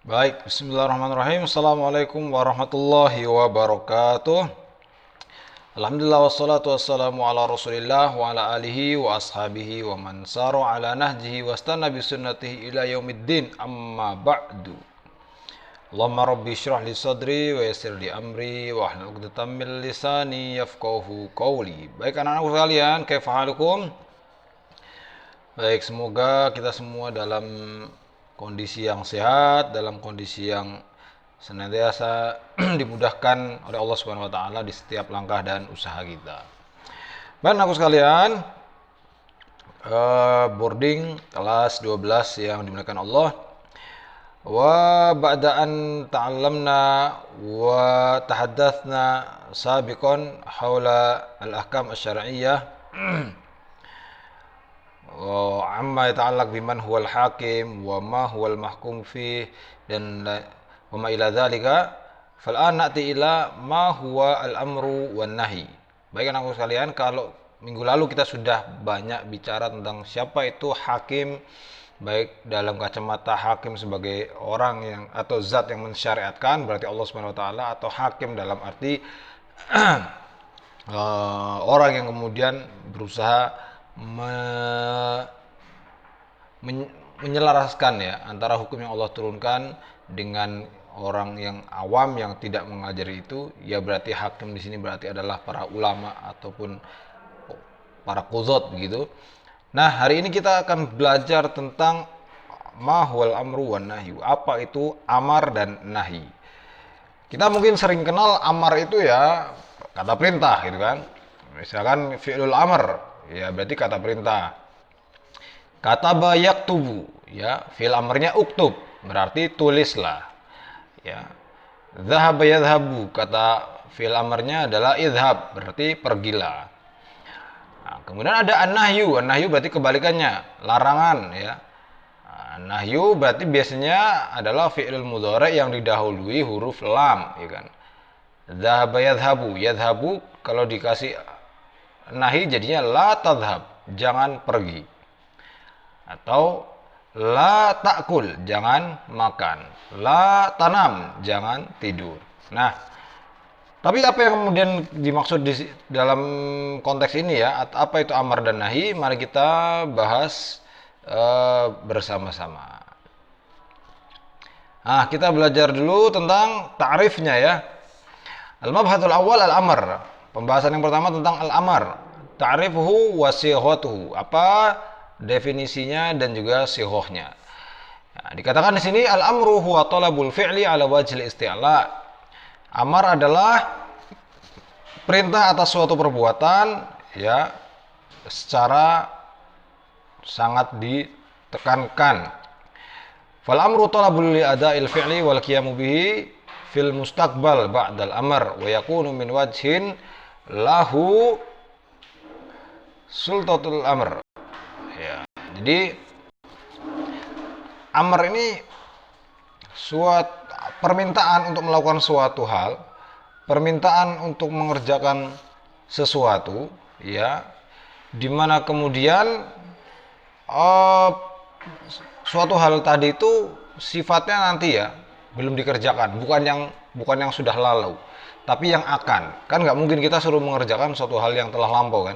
Baik, bismillahirrahmanirrahim. Assalamualaikum warahmatullahi wabarakatuh. Alhamdulillah wassalatu wassalamu ala rasulillah wa ala alihi wa ashabihi wa man sara ala nahjihi wa stana bi sunnatihi ila yaumiddin amma ba'du. Allahumma rabbi syrah li sadri wa yassir li amri wa hlul 'uqdatam min lisani yafqahu qawli. Baik anak-anakku sekalian, kaifa halukum? Baik, semoga kita semua dalam kondisi yang sehat, dalam kondisi yang senantiasa dimudahkan oleh Allah Subhanahu wa taala di setiap langkah dan usaha kita. Baik, aku sekalian, boarding kelas 12 yang dimuliakan Allah. Wa ba'da an ta'allamna wa tahaddatsna sabiqan haula al-ahkam asy-syar'iyyah amma yata'allaq biman huwal hakim wa ma huwal mahkum fi dan wa ma ila dzalika fal'an na'ti ila ma huwa al-amru wan nahi. Baik anak-anakku sekalian, kalau minggu lalu kita sudah banyak bicara tentang siapa itu hakim, baik dalam kacamata hakim sebagai orang yang atau zat yang mensyariatkan, berarti Allah Subhanahu wa taala, atau hakim dalam arti orang yang kemudian berusaha menyelaraskan ya antara hukum yang Allah turunkan dengan orang yang awam yang tidak mengajari itu, ya berarti hakim di sini berarti adalah para ulama ataupun para qudhat begitu. Nah, hari ini kita akan belajar tentang ma huwal amru wan nahyu. Apa itu amar dan nahi? Kita mungkin sering kenal amar itu ya kata perintah gitu kan. Misalkan fi'lul amr, ya berarti kata perintah. Kataba yaktubu, ya fi'il amrnya uktub, berarti tulislah. Ya. Dzahaba yadhhabu, kata fi'il amrnya adalah idhab, berarti pergilah. Nah, kemudian ada an-nahyu. An-nahyu berarti kebalikannya, larangan ya. An-nahyu berarti biasanya adalah fi'il mudhari yang didahului huruf lam, ya kan. Dzahaba yadhhabu, yadhhabu kalau dikasih nahi jadinya la tadhhab, jangan pergi. Atau la ta'kul, jangan makan. La tanam, jangan tidur. Nah, tapi apa yang kemudian dimaksud dalam konteks ini ya, apa itu amar dan nahi? Mari kita bahas bersama-sama. Nah, kita belajar dulu tentang ta'rifnya ya. Al-mabhatul awal al-amr. Pembahasan yang pertama tentang al-amar. Ta'rifuhu wa sighatuhu. Apa definisinya dan juga sighahnya. Nah, dikatakan di sini al-amru huwa talabul fi'li ala wajhil isti'la. Amar adalah perintah atas suatu perbuatan ya secara sangat ditekankan. Fal amru talabul li ada'il fi'li wal qiyamu bihi fil mustaqbal ba'dal amr wa yakunu min wajhin lahu sultatul amr. Ya, jadi amr ini suatu permintaan untuk melakukan suatu hal, permintaan untuk mengerjakan sesuatu, ya, dimana kemudian suatu hal tadi itu sifatnya nanti ya belum dikerjakan, bukan yang sudah lalu, tapi yang akan. Kan nggak mungkin kita suruh mengerjakan suatu hal yang telah lampau kan.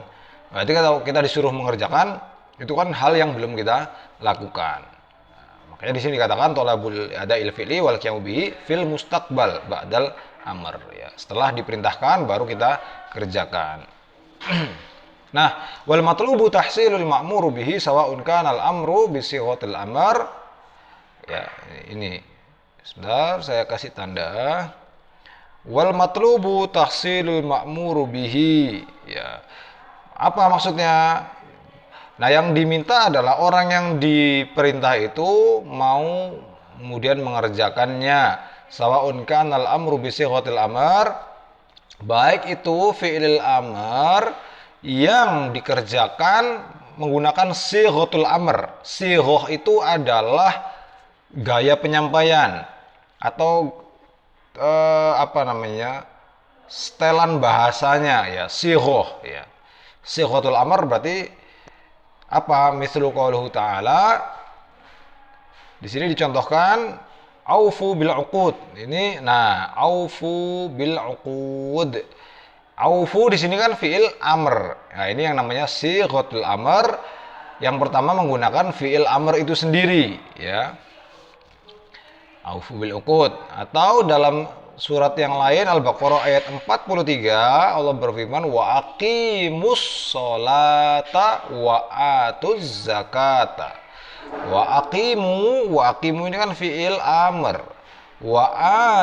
Berarti kalau kita disuruh mengerjakan, itu kan hal yang belum kita lakukan. Nah, makanya di sini dikatakan thalabul ada'il fi'li wal qiyamu bihi fil mustaqbal ba'dal amr ya. Setelah diperintahkan baru kita kerjakan. Nah, wal matlubu tahsilul ma'muru bihi sawa'un kana al-amru bi sighatil amr. Ya, ini. Sebentar, saya kasih tanda. Wal matlubu tahsilul ma'muru bihi. Ya. Apa maksudnya? Nah, yang diminta adalah orang yang diperintah itu mau kemudian mengerjakannya. Sawa'un kanal amru bi sighatil amr, baik itu fi'il amr yang dikerjakan menggunakan sighatul amr. Sighah itu adalah gaya penyampaian atau setelan bahasanya ya, sighah ya. Sighatul amr berarti apa? Mislu qauluhu ta'ala. Di sini dicontohkan Aufu bil uqud. Ini nah, aufu bil uqud. Aufu di sini kan fiil amr. Nah, ini yang namanya sighatul amr. Yang pertama menggunakan fiil amr itu sendiri, ya. Aufu bil uqud. Atau dalam surat yang lain Al-Baqarah ayat 43 Allah berfirman wa aqimus sholata wa atuz zakata. Wa aqimu ini kan fiil amr. Wa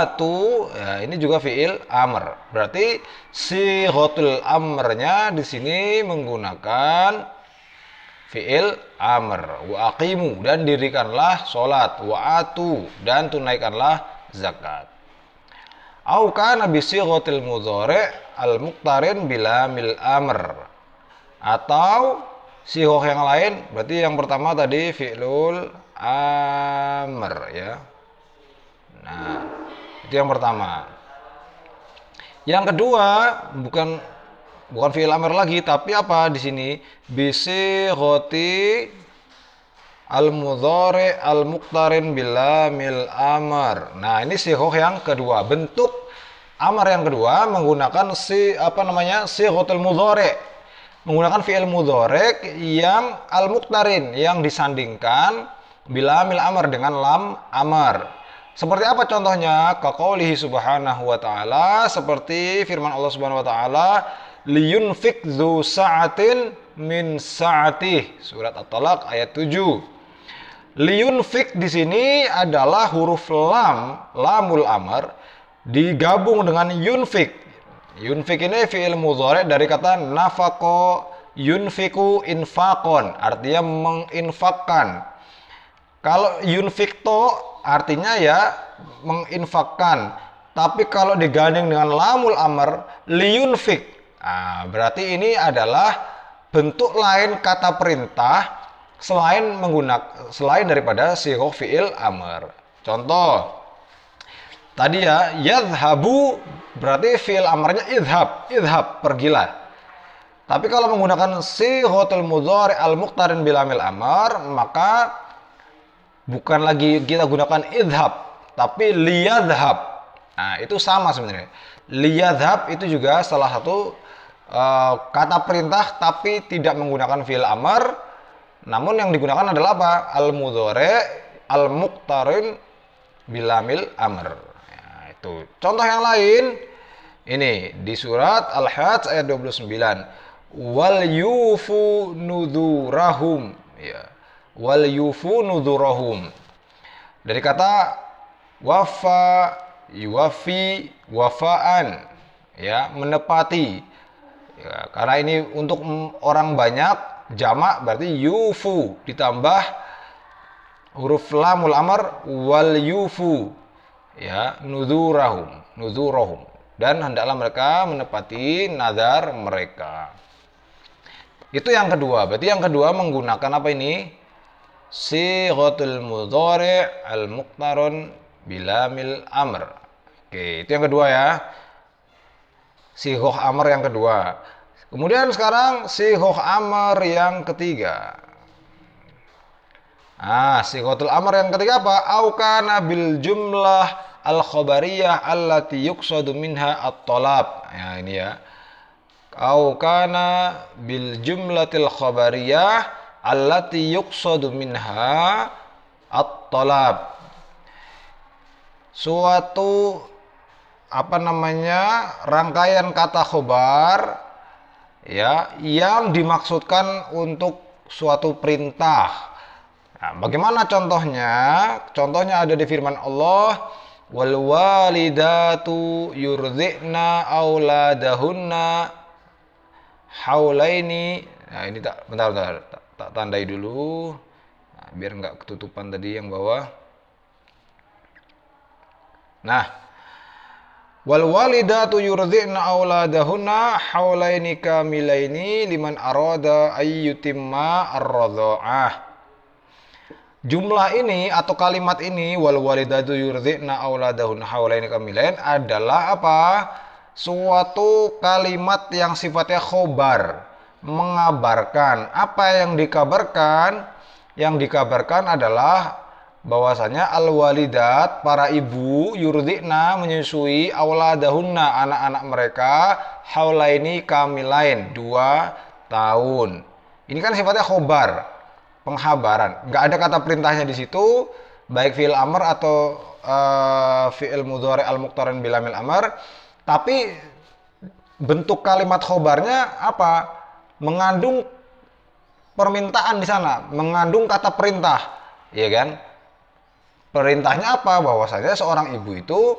atu ya ini juga fiil amr. Berarti sighatul amrnya di sini menggunakan fiil amr. Wa aqimu dan dirikanlah salat, wa atu dan tunaikanlah zakat. Au kana bi sighatil mudhari' al-muqtarin bila mil amr. Atau sihoh yang lain, berarti yang pertama tadi fi'lul amr, ya. Nah, itu yang pertama. Yang kedua bukan fi'il amr lagi, tapi apa di sini? Bisighati al-mudhari' al-muqtarin bila mil amr. Nah, ini sihoh yang kedua. Bentuk amr yang kedua menggunakan sighatul mudhari'. Menggunakan fi'il mudhari' yang al-muqtarin, yang disandingkan bila mil amr dengan lam amr. Seperti apa contohnya? Kaqaulihi subhanahu wa ta'ala, seperti firman Allah subhanahu wa ta'ala, liyunfik dzu sa'atin min sa'atih. Surat At-Talaq ayat 7. Liyunfik di sini adalah huruf lamul amr digabung dengan yunfik. Yunfik ini fi'il mudhari' dari kata nafaqo yunfiku infaqon, artinya menginfakkan. Kalau yunfikto artinya ya menginfakkan. Tapi kalau digandeng dengan lamul amr liyunfik. Nah, berarti ini adalah bentuk lain kata perintah selain daripada sighah fi'il amr. Contoh tadi ya, yadhhabu berarti fi'il amrnya idhab, pergilah. Tapi kalau menggunakan sighatul mudhari' al-muqtarin bila mil amr, maka bukan lagi kita gunakan idhab, tapi liyadhhab. Nah, itu sama sebenarnya. Liyadhhab itu juga salah satu kata perintah tapi tidak menggunakan fi'il amr. Namun yang digunakan adalah apa? Al-mudhari' al-muqtarin bila mil amr. Contoh yang lain ini di surat Al-Hajj ayat 29. Wal yufu nudurahum, ya. Wal yufu nudurahum. Dari kata wafa, yuwafi, wafaan, ya, menepati. Ya, karena ini untuk orang banyak jamak berarti yufu ditambah huruf lamul amr wal yufu. Ya, nudurahum, dan hendaklah mereka menepati nazar mereka. Itu yang kedua. Berarti yang kedua menggunakan apa ini? Sighatul mudhari' al-muqtarun bila mil amr. Oke, itu yang kedua ya. Sighah amr yang kedua. Kemudian sekarang sighah amr yang ketiga. Sighatul amr yang ketiga apa? Au kana bil jumlah al-khabariyah allati yuqsadu minha at-talab. Ya, ini ya. Au kana bil jumlatil khabariyah allati yuqsadu minha at-talab. Suatu rangkaian kata khobar ya yang dimaksudkan untuk suatu perintah. Nah, bagaimana contohnya? Contohnya ada di firman Allah, wal walidatu yurdzi'na auladahunna haulaini. Nah, ini bentar tak tandai dulu. Nah, biar nggak ketutupan tadi yang bawah. Nah, wal walidatu yurdzi'na auladahunna haulaini kamilaini liman arada ayyutimma ar-radha'ah. Jumlah ini atau kalimat ini wal walidatu yurdzi'na auladahunna haulaini kamilain adalah apa? Suatu kalimat yang sifatnya khobar, mengabarkan. Apa yang dikabarkan? Yang dikabarkan adalah bahwasanya al-walidat, para ibu, yurdina, menyusui, auladahunna, anak-anak mereka, haulaini kamilain, 2 tahun. Ini kan sifatnya khobar, penghabaran. Nggak ada kata perintahnya di situ, baik fi'il amr atau fi'il mudhari al-muqtarin bilamil amr. Tapi bentuk kalimat khobarnya apa? Mengandung permintaan di sana, mengandung kata perintah, ya kan? Perintahnya apa? Bahwasanya seorang ibu itu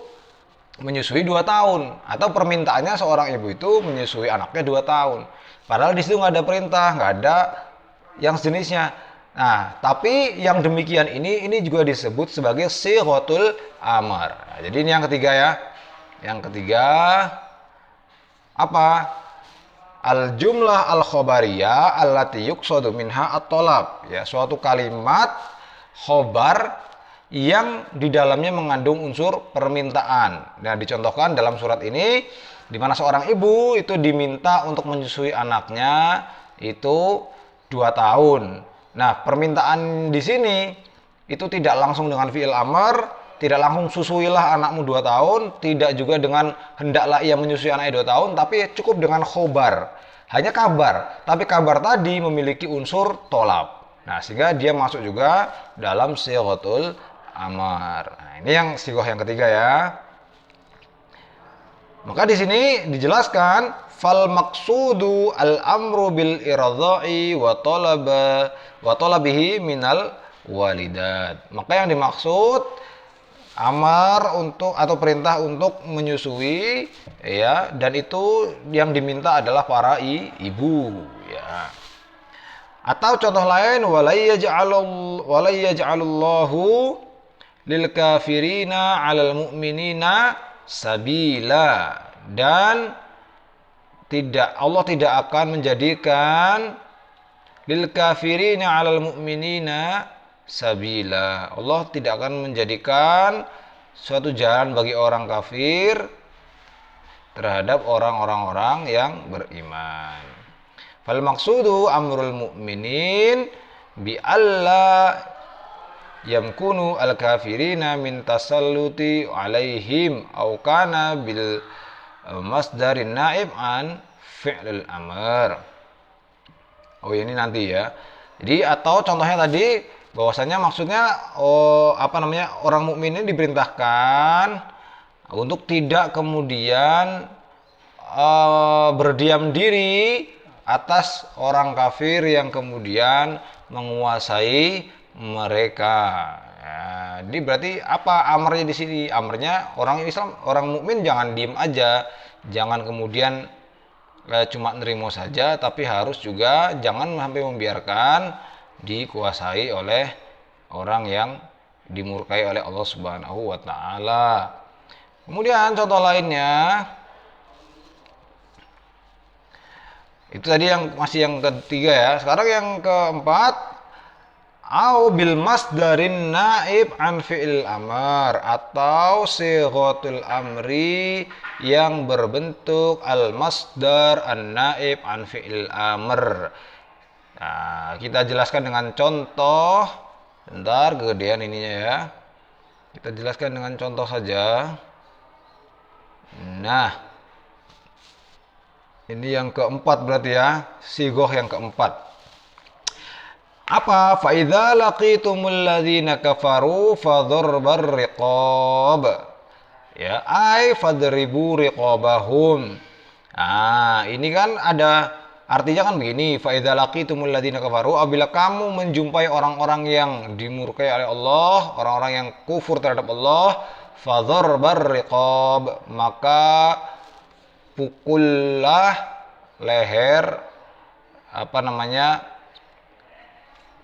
menyusui 2 tahun, atau permintaannya seorang ibu itu menyusui anaknya 2 tahun. Padahal di situ nggak ada perintah, nggak ada yang sejenisnya. Nah, tapi yang demikian ini juga disebut sebagai sighatul amar. Nah, jadi ini yang ketiga ya. Yang ketiga apa? Al jumlah al khobariyah allati yuqsadu minha at-talab. Ya, suatu kalimat khobar yang di dalamnya mengandung unsur permintaan. Nah, dicontohkan dalam surat ini di mana seorang ibu itu diminta untuk menyusui anaknya itu 2 tahun. Nah, permintaan di sini itu tidak langsung dengan fi'il amr, tidak langsung susuilah anakmu 2 tahun, tidak juga dengan hendaklah ia menyusui anaknya 2 tahun, tapi cukup dengan khobar. Hanya kabar, tapi kabar tadi memiliki unsur tolab. Nah, sehingga dia masuk juga dalam sighatul amar. Nah, ini yang sighah yang ketiga ya. Maka di sini dijelaskan fal maqsudu al amru bil iradha'i wa talabihi minal walidat. Maka yang dimaksud amar untuk atau perintah untuk menyusui ya, dan itu yang diminta adalah para ibu ya. Atau contoh lain walayaj'alullahu lil kafirina 'alal mu'minina sabila, dan Allah tidak akan menjadikan lil kafirina 'alal mu'minina sabila. Allah tidak akan menjadikan suatu jalan bagi orang kafir terhadap orang-orang yang beriman. Fal maqsudu amrul mu'minin bi alla yamkunu al kafirina min tasalluti alaihim au kana bil masdarin naib an fi'lil amr. Oh, ini nanti ya. Jadi atau contohnya tadi bahwasanya maksudnya orang mukmin ini diperintahkan untuk tidak kemudian berdiam diri atas orang kafir yang kemudian menguasai mereka. Ya, jadi berarti apa amarnya di sini? Amarnya orang Islam, orang mukmin jangan diem aja, jangan kemudian cuma nerimo saja, tapi harus juga jangan sampai membiarkan dikuasai oleh orang yang dimurkai oleh Allah Subhanahu wa taala. Kemudian contoh lainnya itu tadi yang masih yang ketiga ya. Sekarang yang keempat, au bil masdarin naib an fi'il amr, atau sighatul amri yang berbentuk al masdar an naib an fi'il amr. Nah, kita jelaskan dengan contoh. Bentar, kegedean ininya ya. Kita jelaskan dengan contoh saja. Nah, ini yang keempat berarti ya, sighah yang keempat. Apa? Fa idza laqitumul ladzina kafaru fadharbar riqab. Ya, ai fadribu riqabahum. Nah, ini kan ada artinya kan begini, fa idza laqitumul ladzina kafaru, apabila kamu menjumpai orang-orang yang dimurkai oleh Allah, orang-orang yang kufur terhadap Allah, fadharbar riqab, maka pukullah leher,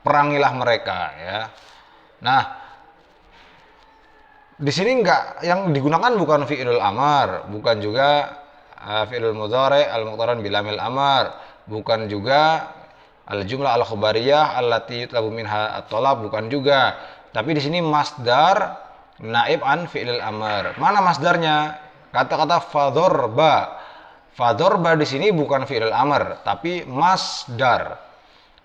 perangilah mereka ya. Nah, di sini enggak, yang digunakan bukan fi'ilul amar, bukan juga fi'ilul mudhari al-muqtaran bilamil amar, bukan juga al jumlah al khabariyah allati yutlabu minha at-talab, bukan juga. Tapi di sini masdar naib an fi'ilul amar. Mana masdarnya? Kata-kata fadharba. Fadharba di sini bukan fi'il amr, tapi masdar.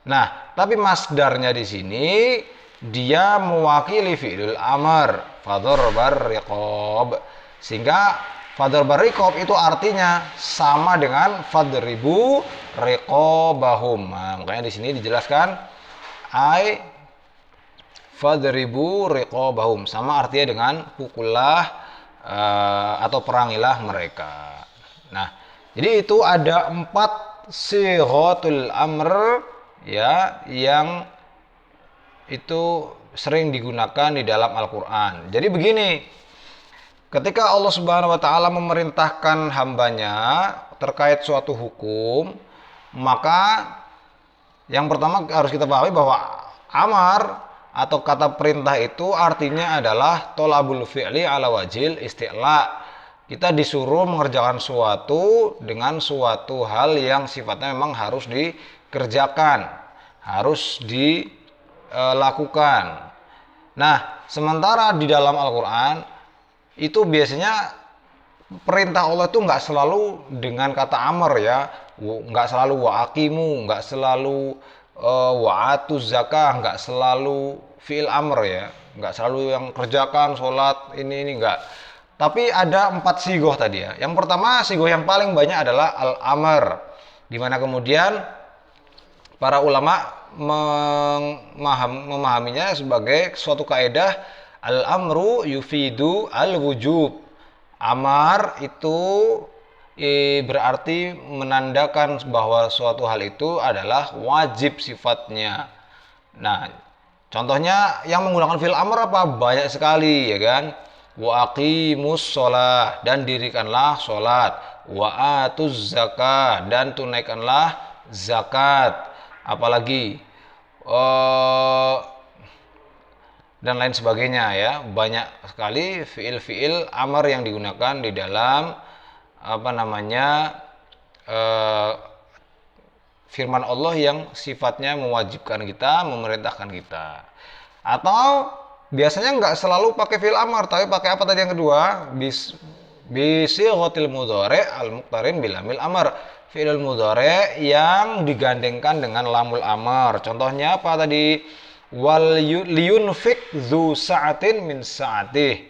Nah, tapi masdarnya di sini dia mewakili fi'il amr, fadharbar riqab. Sehingga fadharbar riqab itu artinya sama dengan fadribu riqabahum. Nah, makanya di sini dijelaskan ai fadribu riqabahum, sama artinya dengan pukullah atau perangilah mereka. Nah, jadi itu ada 4 sighatul amr ya yang itu sering digunakan di dalam Al-Qur'an. Jadi begini, ketika Allah Subhanahu wa taala memerintahkan hambanya terkait suatu hukum, maka yang pertama harus kita pahami bahwa amar atau kata perintah itu artinya adalah tolabul fi'li ala wajil isti'la. Kita disuruh mengerjakan suatu dengan suatu hal yang sifatnya memang harus dikerjakan, harus dilakukan. Nah, sementara di dalam Al-Quran itu biasanya perintah Allah itu nggak selalu dengan kata amr ya, nggak selalu wa'akimu, nggak selalu wa'atuz zakah, nggak selalu fi'il amr ya, nggak selalu yang kerjakan sholat ini nggak. Tapi ada 4 sigoh tadi ya. Yang pertama, sigoh yang paling banyak adalah al-amr, dimana kemudian para ulama memahaminya sebagai suatu kaidah al-amru yufidu al-wujub. Amar itu berarti menandakan bahwa suatu hal itu adalah wajib sifatnya. Nah, contohnya yang menggunakan fi'il amr apa? Banyak sekali ya kan. Wa aqimus sholah, dan dirikanlah sholat. Wa atuz zakah, dan tunaikanlah zakat. Apalagi dan lain sebagainya ya. Banyak sekali fiil-fiil amar yang digunakan di dalam firman Allah yang sifatnya mewajibkan kita, memerintahkan kita. Atau biasanya nggak selalu pakai fiil amar, tapi pakai apa tadi yang kedua? Bisighatil mudhari al-muqtarin bilamil amar. Fi'il mudhari yang digandengkan dengan lamul amar. Contohnya apa tadi? Liyunfik dzu sa'atin min sa'atih.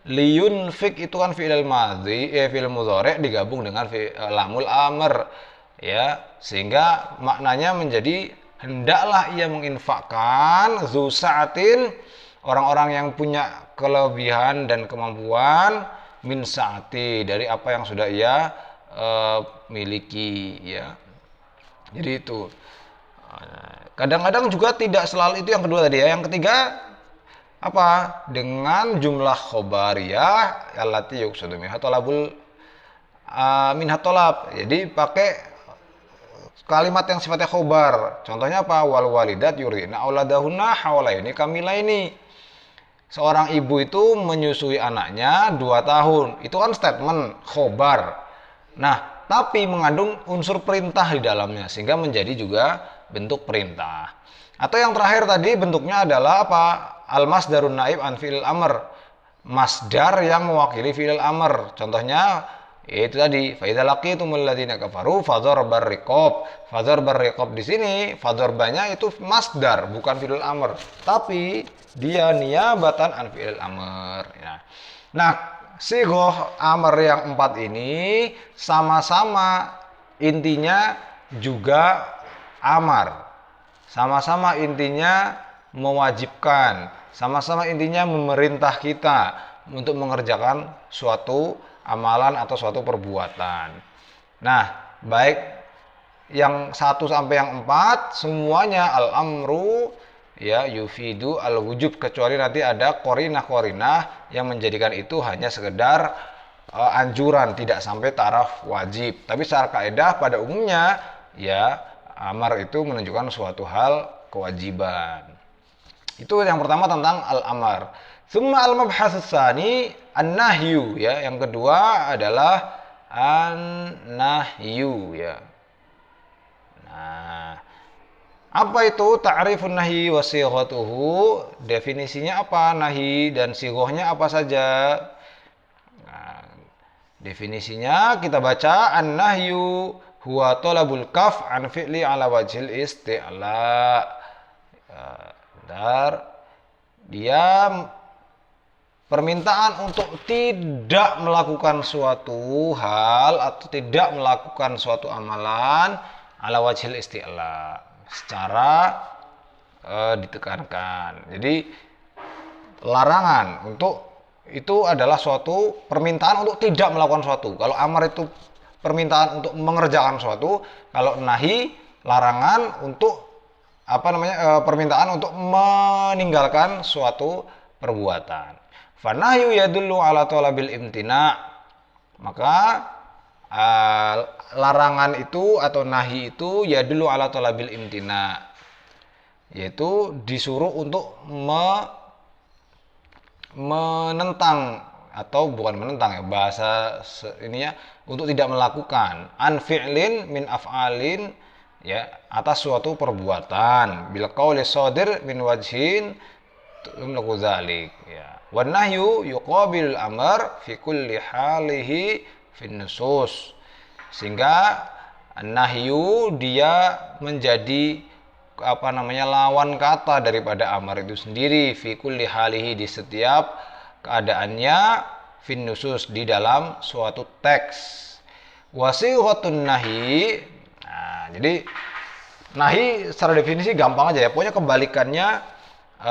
Liyunfik itu kan fi'il madhi, fi'il mudhari digabung dengan lamul amr ya, sehingga maknanya menjadi hendaklah ia menginfakkan dzu sa'atin, orang-orang yang punya kelebihan dan kemampuan, min sa'ati, dari apa yang sudah ia miliki ya. Jadi itu kadang-kadang juga tidak selalu itu yang kedua tadi ya. Yang ketiga apa? Dengan jumlah khobariyah allati yuqsadu minha talabul minha talab. Jadi pakai kalimat yang sifatnya khobar. Contohnya apa? Wal walidat yurdina auladahunna haulaini kamilaini. Seorang ibu itu menyusui anaknya 2 tahun. Itu kan statement khobar. Nah, tapi mengandung unsur perintah di dalamnya, sehingga menjadi juga bentuk perintah. Atau yang terakhir tadi bentuknya adalah apa? Al-masdarun naib an fi'il amr. Masdar yang mewakili fi'il amr. Contohnya yaitu tadi, fa idza laqitumul ladzina kafaru fadharbar riqab. Fadharbar riqab di sini fadharbanya itu masdar, bukan fi'il amr, tapi dia niyabatan an fi'il amr ya. Nah, sighoh amr yang 4 ini sama-sama intinya juga amar. Sama-sama intinya mewajibkan, sama-sama intinya memerintah kita untuk mengerjakan suatu amalan atau suatu perbuatan. Nah, baik yang 1 sampai yang 4 semuanya al-amru ya yufidu al-wujub, kecuali nanti ada korinah-korinah yang menjadikan itu hanya sekedar anjuran, tidak sampai taraf wajib. Tapi secara kaidah pada umumnya ya amar itu menunjukkan suatu hal kewajiban. Itu yang pertama tentang al-amar. Tsumma al-mabhasus tsani an-nahyu ya. Yang kedua adalah an-nahyu ya. Nah, apa itu ta'rifun nahyi wa sighatuhu? Definisinya apa nahi dan sighahnya apa saja? Nah, definisinya kita baca an-nahyu huwa talabul kaf an fi'li ala wajhil isti'la. Bentar. Dia permintaan untuk tidak melakukan suatu hal atau tidak melakukan suatu amalan ala wajhil isti'la, secara ditekankan. Jadi larangan untuk itu adalah suatu permintaan untuk tidak melakukan suatu. Kalau amar itu permintaan untuk mengerjakan suatu, kalau nahi larangan untuk permintaan untuk meninggalkan suatu perbuatan. Fanahyu yadullu ala talabil imtina. Maka larangan itu atau nahi itu yadullu ala talabil imtina, yaitu disuruh untuk menentang, atau bukan menentang ya, bahasa ininya untuk tidak melakukan, an fi'lin min af'alin, ya, atas suatu perbuatan, bil qauli shadir min wajhin tumlaku dzalik, ya. Wan nahyu yuqabilul amr fi kulli halihi fin nusus. Sehingga nahyu dia menjadi lawan kata daripada amar itu sendiri, fi kulli halihi, di setiap keadaannya, fin nusus, di dalam suatu teks. Wasighatun nahi. Nah, jadi nahi secara definisi gampang aja ya, pokoknya kebalikannya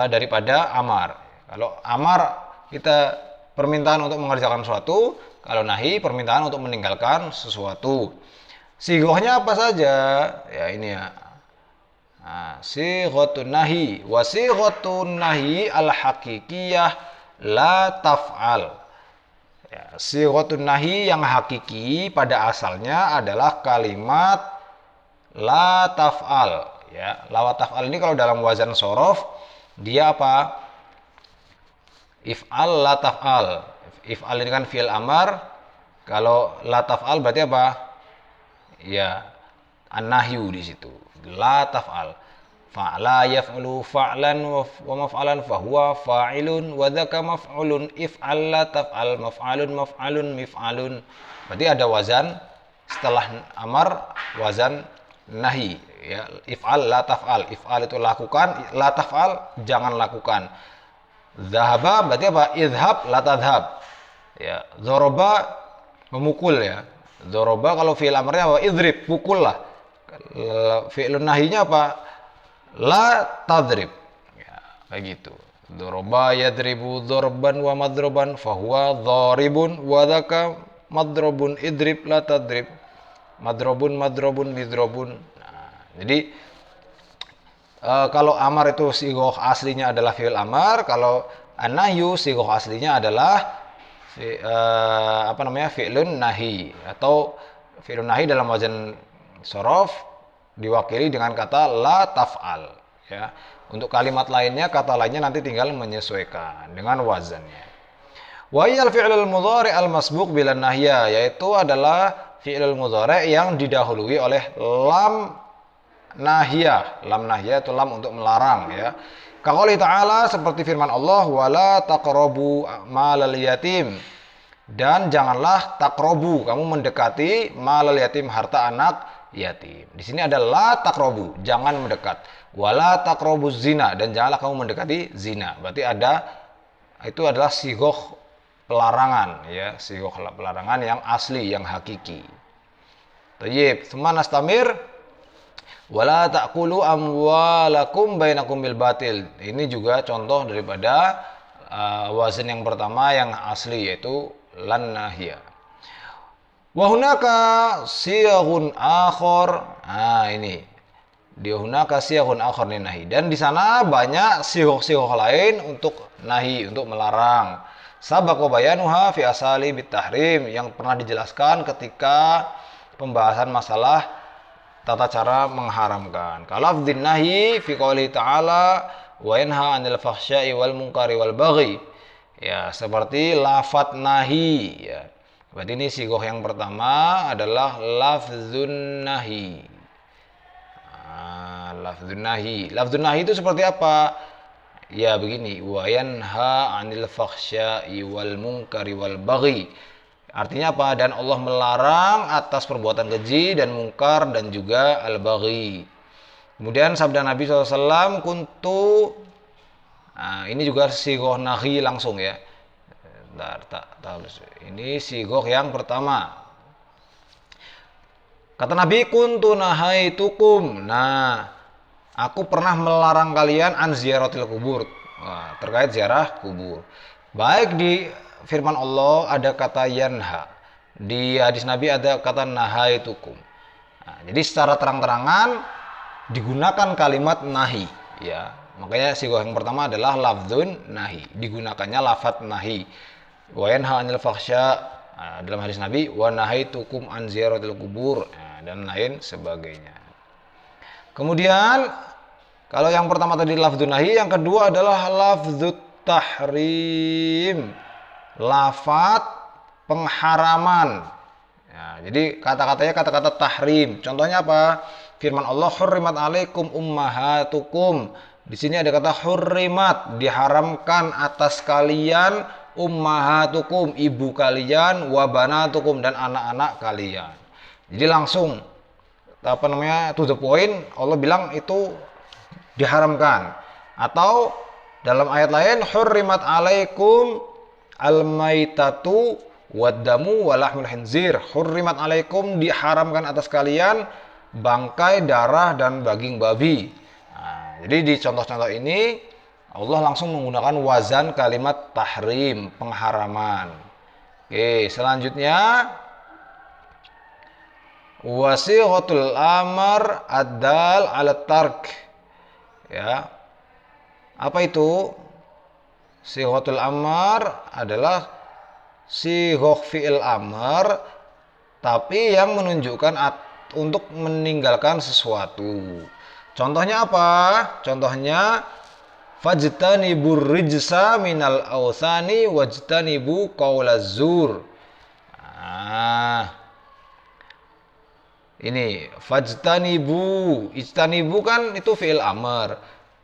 daripada amar. Kalau amar kita permintaan untuk mengerjakan sesuatu, kalau nahi permintaan untuk meninggalkan sesuatu. Sighahnya apa saja? Ya ini ya. Nah, sighatun nahi wa sighatun nahi al-haqiqiyah la taf'al. Ya, sighatun nahi yang hakiki pada asalnya adalah kalimat la taf'al. Ya, la taf'al ini kalau dalam wazan shorof dia apa? If'al la taf'al. If'al ini kan fi'il amar. Kalau la taf'al berarti apa? Ya, an-nahyu di situ. La taf'al. Fa'la yaf'alu fa'lan wa maf'alan fahuwa fa'ilun wa dzaka maf'ulun. If'al la taf'al maf'alun maf'alun mif'alun. Berarti ada wazan setelah amar, wazan nahi, ya. If'al la taf'al. If'al itu lakukan, la taf'al jangan lakukan. Zahaba berarti apa? Idhab la tadhab. Ya, dzaraba memukul, ya. Dzaraba kalau fi'il amrnya apa? Idrib, pukullah. Fi'ilun nahinya apa? La tadrib. Ya, kayak gitu. Dzaraba yadribu dzarban wa madroban fahuwa dzaribun wa dzaka madrobun idrib la tadrib. Madrobun madrobun midrobun. Nah, jadi kalau amar itu sighah aslinya adalah fi'il amar, kalau an-nahyu sighah aslinya adalah fi'lun nahi, atau fi'lun nahi dalam wazan shorof diwakili dengan kata la taf'al, ya. Untuk kalimat lainnya, kata lainnya nanti tinggal menyesuaikan dengan wazannya. Wa yal fi'lul mudhari' al-masbuq bil nahya, yaitu adalah fi'lul mudhari' yang didahului oleh lam nahiyah. Lam nahiyah itu lam untuk melarang, ya. Kaqouli ta'ala, seperti firman Allah, wala taqrabu malal yatim, dan janganlah taqrabu, kamu mendekati malal yatim, harta anak yatim. Di sini ada la taqrabu, jangan mendekat. Wala taqrabu zina, dan janganlah kamu mendekati zina. Berarti itu adalah sighah pelarangan, ya, sighah pelarangan yang asli, yang hakiki. Tayyib, tsumma nastamir. Wala ta'kulu amwalakum bainakum bil batil. Ini juga contoh daripada wazan yang pertama yang asli, yaitu lan nahiyah. Wa hunaka siyaghun akhar. Nah, ini. Di hunaka siyaghun akhar lin nahi. Dan di sana banyak sighah-sighah lain untuk nahi, untuk melarang. Sabaqa bayanuha fi asali bit tahrim, yang pernah dijelaskan ketika pembahasan masalah tata cara mengharamkan. Kalafdhin nahi fi qouli ta'ala wa yanha 'anil fahsya'i wal munkari wal baghi. Ya, seperti lafaz nahi, ya. Berarti ini sighah yang pertama adalah lafzun nahi. Lafzun nahi. Lafzun nahi itu seperti apa? Ya, begini, wa yanha 'anil fahsya'i wal munkari wal baghi. Artinya apa? Dan Allah melarang atas perbuatan keji dan mungkar dan juga al-baghi. Kemudian sabda Nabi SAW, kuntu Nah, ini juga sigoh nahi langsung ya. Bentar, ini sigoh yang pertama. Kata Nabi, kuntu nahaitukum. Nah, aku pernah melarang kalian an ziaratil kubur. Nah, terkait ziarah kubur. Baik di firman Allah ada kata yanha. Di hadis Nabi ada kata nahaitukum. Nah, jadi secara terang-terangan digunakan kalimat nahi. Ya, makanya sigoh yang pertama adalah lafdzun nahi. Digunakannya lafadz nahi. Wa yanha 'anil fakhsya. Nah, dalam hadis Nabi, wa nahaitukum an ziyaratil kubur. Nah, dan lain sebagainya. Kemudian kalau yang pertama tadi lafdzun nahi, yang kedua adalah lafdzut tahrim. Lafadz pengharaman. Ya, jadi kata-katanya kata-kata tahrim. Contohnya apa? Firman Allah, hurrimat alaikum ummahatukum. Di sini ada kata hurrimat, diharamkan atas kalian ummahatukum, ibu kalian, wa banatukum, dan anak-anak kalian. Jadi langsung to the point, Allah bilang itu diharamkan. Atau dalam ayat lain, hurrimat alaikum al-maitatu waddamu walahmul khinzir. Hurrimat alaikum, diharamkan atas kalian bangkai, darah, dan daging babi. Nah, jadi di contoh-contoh ini Allah langsung menggunakan wazan kalimat tahrim, pengharaman. Oke, selanjutnya wasighatul amar ad-dal 'ala tark. Ya. Apa itu? Sighatul amar adalah sighah fi'il amar tapi yang menunjukkan untuk meninggalkan sesuatu. Contohnya apa? Contohnya fajtanibur rijsa minal awsani wajtanibu qaulaz zur. Nah, ini fajtanibu, ijtanibu kan itu fi'il amr.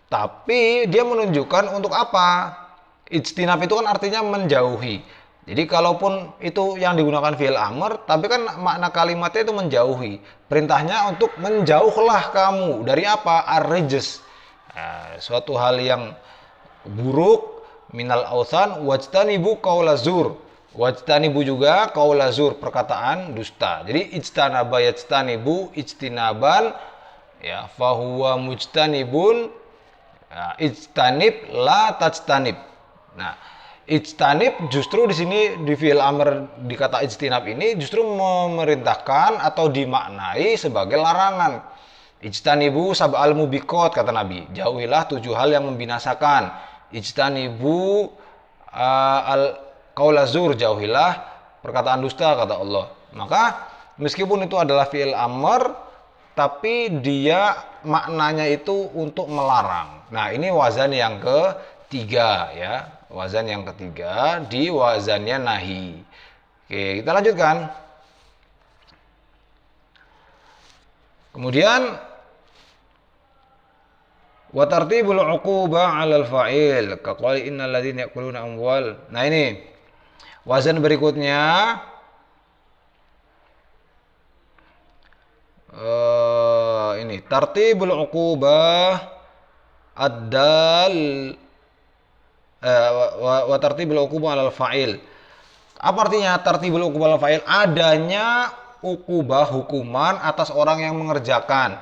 Tapi dia menunjukkan untuk apa? Ijtinab itu kan artinya menjauhi. Jadi kalaupun itu yang digunakan fi'il amr, tapi kan makna kalimatnya itu menjauhi. Perintahnya untuk menjauhlah kamu dari apa? Ar-rijs. Nah, suatu hal yang buruk, minal ausan, wajtanibu qaulazur. Wajtanibu juga qaulazur, perkataan dusta. Jadi ijtanaba yajtanibu ijtinaban, ya, fahuwa mujtanibun, ya, ijtanib la tajtanib. Nah, ijtanib justru di sini di fi'il amr di kata ijtinab ini justru memerintahkan atau dimaknai sebagai larangan. Ijtanibu sab'al mubiqat, kata Nabi. Jauhilah 7 hal yang membinasakan. Ijtanibu al qaulazur, jauhilah perkataan dusta, kata Allah. Maka meskipun itu adalah fi'il amr tapi dia maknanya itu untuk melarang. Nah, ini wazan yang ketiga ya. Wazan yang ketiga di wazannya nahi. Oke, kita lanjutkan. Kemudian wa tartibul uqubah 'alal fa'il ka qali innal ladzina ya'kuluna amwal. Nah, ini wazan berikutnya ini tartibul uqubah ad-dal wa tartibul uqubah 'alal fa'il. Apa artinya tartibul uqubah 'alal fa'il? Adanya uqubah, hukuman atas orang yang mengerjakan.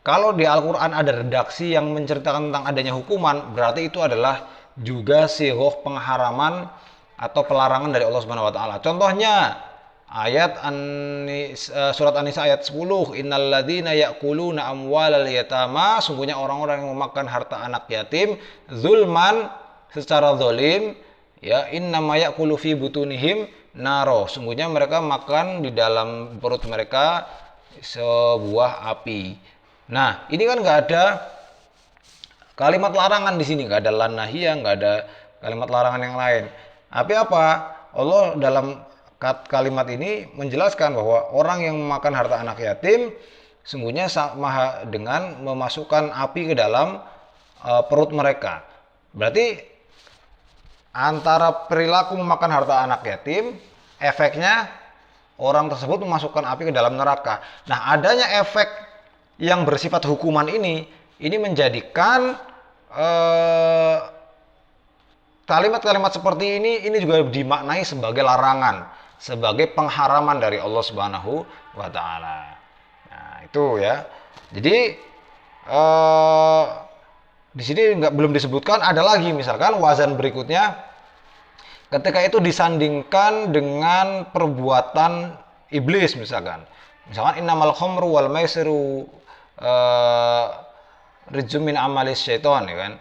Kalau di Al-Qur'an ada redaksi yang menceritakan tentang adanya hukuman, berarti itu adalah juga sighah pengharaman atau pelarangan dari Allah Subhanahu wa taala. Contohnya ayat surat An-Nisa ayat 10, innal ladzina ya'kuluna amwalal yatama, sungguhnya orang-orang yang memakan harta anak yatim zulman, secara zalim, ya, innama ya'kulu fi butunihim naro, sungguhnya mereka makan di dalam perut mereka sebuah api. Nah, ini kan nggak ada kalimat larangan di sini, nggak ada lan nahiyah, nggak ada kalimat larangan yang lain. Tapi apa? Allah dalam kalimat ini menjelaskan bahwa orang yang memakan harta anak yatim sungguhnya sama dengan memasukkan api ke dalam perut mereka. Berarti antara perilaku memakan harta anak yatim, efeknya orang tersebut memasukkan api ke dalam neraka. Nah, adanya efek yang bersifat hukuman ini menjadikan kalimat-kalimat seperti ini juga dimaknai sebagai larangan, sebagai pengharaman dari Allah Subhanahu wa taala. Nah, itu ya. Jadi di sini belum disebutkan, ada lagi misalkan wazan berikutnya ketika itu disandingkan dengan perbuatan iblis misalkan. Misalkan innamal khamru wal maisiru rijum min amalis syaiton, ya kan.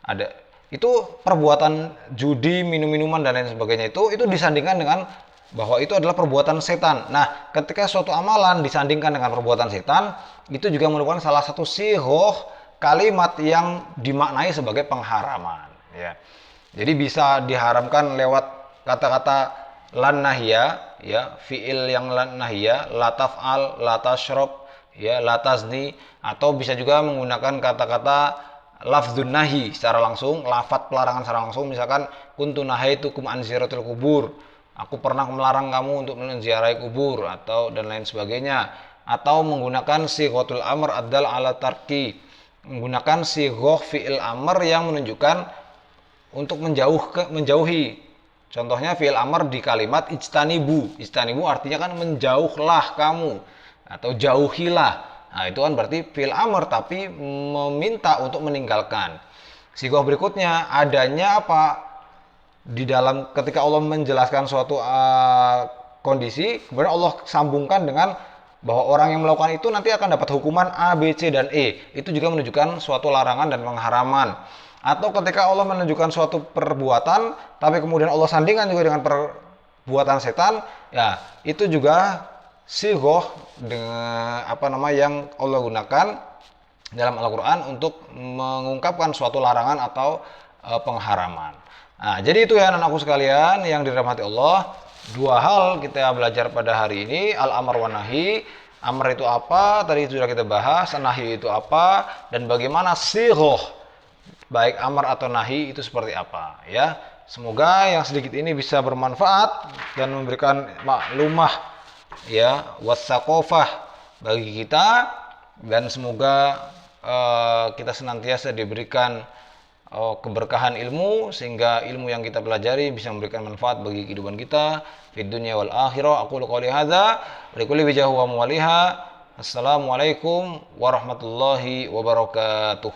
Ada itu perbuatan judi, minum-minuman dan lain sebagainya, itu disandingkan dengan bahwa itu adalah perbuatan setan. Nah, ketika suatu amalan disandingkan dengan perbuatan setan, itu juga merupakan salah satu sihoh kalimat yang dimaknai sebagai pengharaman, ya. Jadi bisa diharamkan lewat kata-kata lan nahya, ya, fiil yang lan nahya, la taf'al, la tashrab, ya, la tazni, atau bisa juga menggunakan kata-kata lafdzun nahi secara langsung, lafadz pelarangan secara langsung, misalkan kuntu nahaitukum an ziyaratil kubur, aku pernah melarang kamu untuk menziarahi kubur, atau dan lain sebagainya. Atau menggunakan sighatul amr addal ala tarki, menggunakan sighah fi'il amr yang menunjukkan untuk menjauhi. Contohnya fi'il amr di kalimat ijtanibu. Ijtanibu artinya kan menjauhlah kamu atau jauhilah. Nah, itu kan berarti fi'il amr tapi meminta untuk meninggalkan. Sighah berikutnya adanya apa? Di dalam ketika Allah menjelaskan suatu kondisi, kemudian Allah sambungkan dengan bahwa orang yang melakukan itu nanti akan dapat hukuman A, B, C, dan E. Itu juga menunjukkan suatu larangan dan pengharaman. Atau ketika Allah menunjukkan suatu perbuatan, tapi kemudian Allah sandingkan juga dengan perbuatan setan, ya itu juga sighah dengan yang Allah gunakan dalam Al-Quran untuk mengungkapkan suatu larangan atau pengharaman. Nah, jadi itu ya anak-anakku sekalian yang dirahmati Allah. Dua hal kita belajar pada hari ini, al-amr wa nahi. Amr itu apa? Tadi sudah kita bahas. Nahi itu apa? Dan bagaimana sighah baik amr atau nahi itu seperti apa, ya. Semoga yang sedikit ini bisa bermanfaat dan memberikan maklumah, ya, wasaqofah bagi kita, dan semoga kita senantiasa diberikan keberkahan ilmu, sehingga ilmu yang kita pelajari bisa memberikan manfaat bagi kehidupan kita fid dunya wal akhirah. Aqulu qouli hadza wa likulli wajhin wa muwaliha. Assalamualaikum warahmatullahi wabarakatuh.